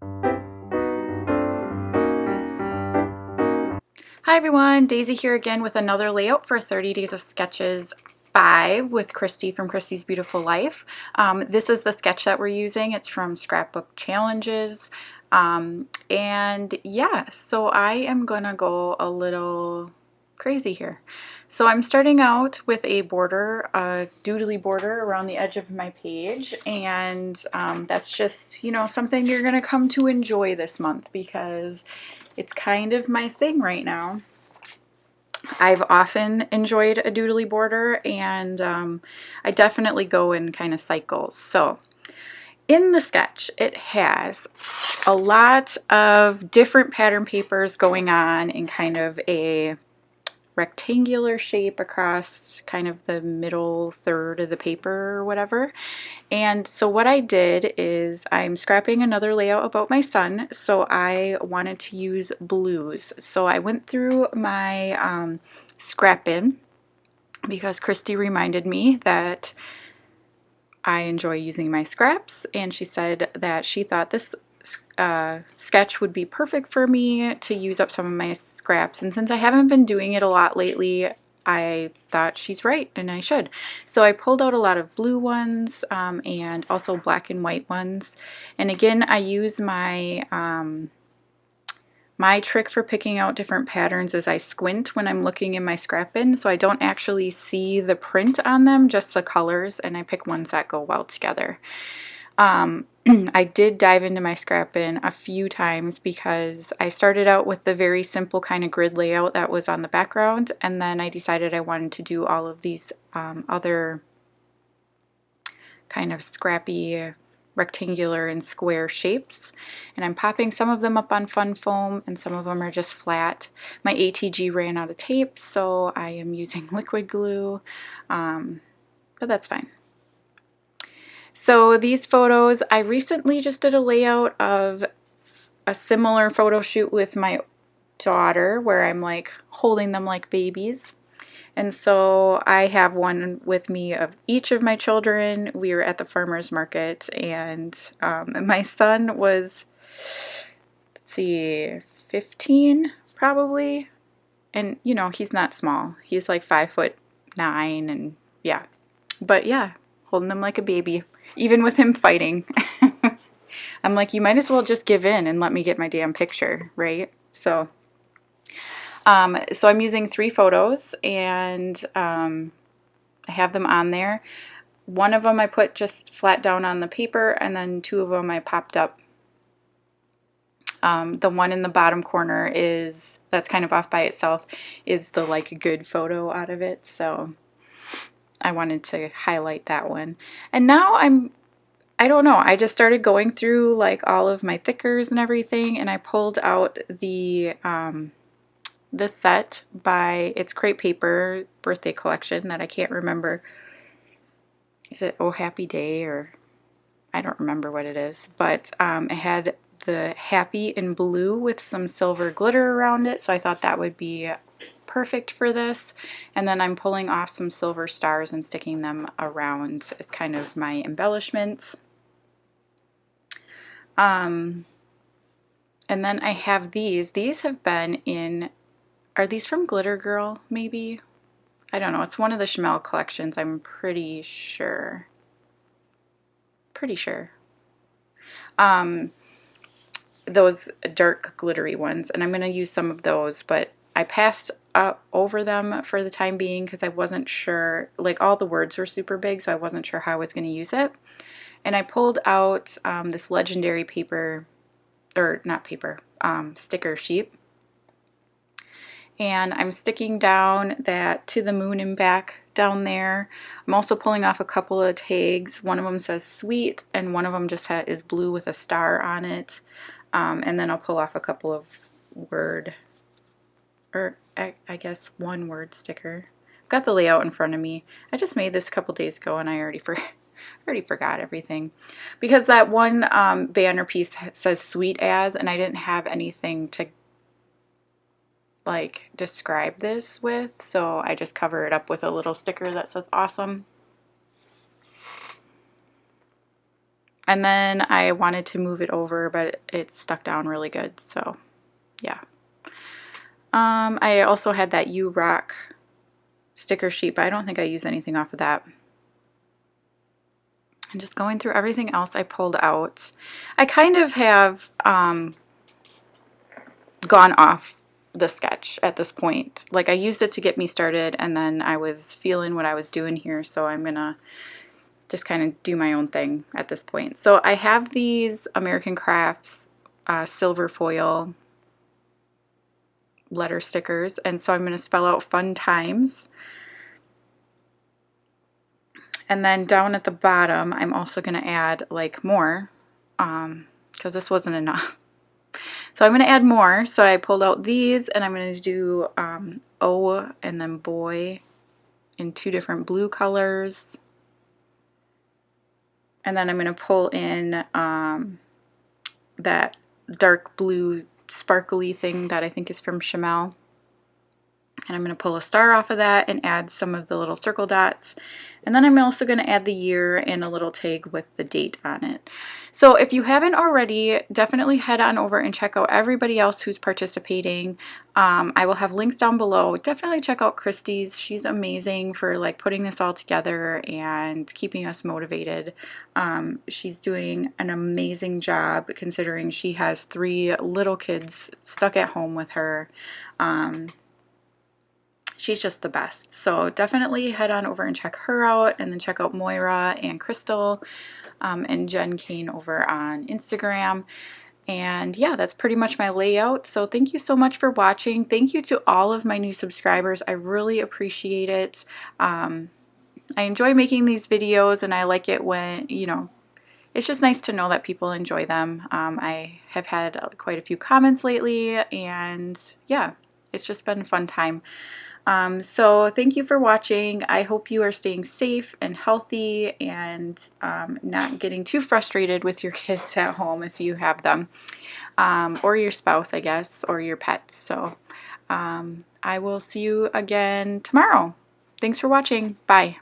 Hi everyone, Daisy here again with another layout for 30 Days of Sketches 5 with Christy from Christy's Beautiful Life. This is the sketch that we're using. It's from Scrapbook Challenges. And yeah, so I am gonna go a little crazy here. So I'm starting out with a border, a doodly border around the edge of my page, and that's just, something you're gonna come to enjoy this month because it's kind of my thing right now. I've often enjoyed a doodly border, and I definitely go in kind of cycles. So in the sketch, it has a lot of different pattern papers going on in kind of a rectangular shape across kind of the middle third of the paper or whatever. And so what I did is I'm scrapping another layout about my son, so I wanted to use blues. So I went through my scrap bin because Christy reminded me that I enjoy using my scraps, and she said that she thought this sketch would be perfect for me to use up some of my scraps, and since I haven't been doing it a lot lately, I thought she's right and I should. So I pulled out a lot of blue ones and also black and white ones, and again I use my trick for picking out different patterns is I squint when I'm looking in my scrap bin, so I don't actually see the print on them, just the colors, and I pick ones that go well together. I did dive into my scrap bin a few times because I started out with the very simple kind of grid layout that was on the background, and then I decided I wanted to do all of these other kind of scrappy rectangular and square shapes, and I'm popping some of them up on fun foam and some of them are just flat. My ATG ran out of tape, so I am using liquid glue, but that's fine. So these photos, I recently just did a layout of a similar photo shoot with my daughter where I'm like holding them like babies. And so I have one with me of each of my children. We were at the farmer's market, and my son was, let's see, 15 probably. And he's not small. He's like 5'9", and yeah. But yeah, holding him like a baby, even with him fighting. I'm like, you might as well just give in and let me get my damn picture, right? So I'm using 3 photos, and I have them on there. One of them I put just flat down on the paper, and then 2 of them I popped up. The one in the bottom corner that's kind of off by itself is the like good photo out of it, so I wanted to highlight that one. And now I don't know, I just started going through like all of my thickers and everything, and I pulled out this set by It's Crepe Paper birthday collection that I can't remember. Is it Oh Happy Day, or I don't remember what it is, but it had the happy in blue with some silver glitter around it, so I thought that would be perfect for this. And then I'm pulling off some silver stars and sticking them around as kind of my embellishments. And then I have these. These have been in, are these from Glitter Girl maybe? I don't know. It's one of the Chamel collections, I'm pretty sure. Pretty sure. Those dark glittery ones, and I'm going to use some of those, but I passed over them for the time being because I wasn't sure, like all the words were super big, so I wasn't sure how I was going to use it. And I pulled out this legendary paper, or not paper, sticker sheet, and I'm sticking down that To the Moon and Back down there. I'm also pulling off a couple of tags. One of them says sweet, and one of them just is blue with a star on it. And then I'll pull off a couple of word, or I guess one word sticker. I've got the layout in front of me. I just made this a couple days ago, and I already forgot everything. Because that one banner piece says sweet as, and I didn't have anything to like describe this with, so I just cover it up with a little sticker that says awesome. And then I wanted to move it over, but it stuck down really good, so yeah. I also had that You Rock sticker sheet, but I don't think I used anything off of that. And just going through everything else I pulled out. I kind of have gone off the sketch at this point. Like, I used it to get me started, and then I was feeling what I was doing here, so I'm gonna just kind of do my own thing at this point. So I have these American Crafts silver foil letter stickers, and so I'm going to spell out fun times. And then down at the bottom I'm also going to add like more because this wasn't enough. So I'm going to add more. So I pulled out these, and I'm going to do O and then boy in 2 different blue colors. And then I'm going to pull in that dark blue sparkly thing that I think is from Chamel. And I'm going to pull a star off of that and add some of the little circle dots. And then I'm also going to add the year and a little tag with the date on it. So if you haven't already, definitely head on over and check out everybody else who's participating. I will have links down below. Definitely check out Christy's. She's amazing for like putting this all together and keeping us motivated. She's doing an amazing job considering she has 3 little kids stuck at home with her. She's just the best. So definitely head on over and check her out, and then check out Moira and Crystal and Jen Kane over on Instagram. And yeah, that's pretty much my layout. So thank you so much for watching. Thank you to all of my new subscribers. I really appreciate it. I enjoy making these videos, and I like it when, you know, it's just nice to know that people enjoy them. I have had quite a few comments lately, and yeah, it's just been a fun time. So thank you for watching. I hope you are staying safe and healthy and not getting too frustrated with your kids at home if you have them, or your spouse, I guess, or your pets. So I will see you again tomorrow. Thanks for watching. Bye.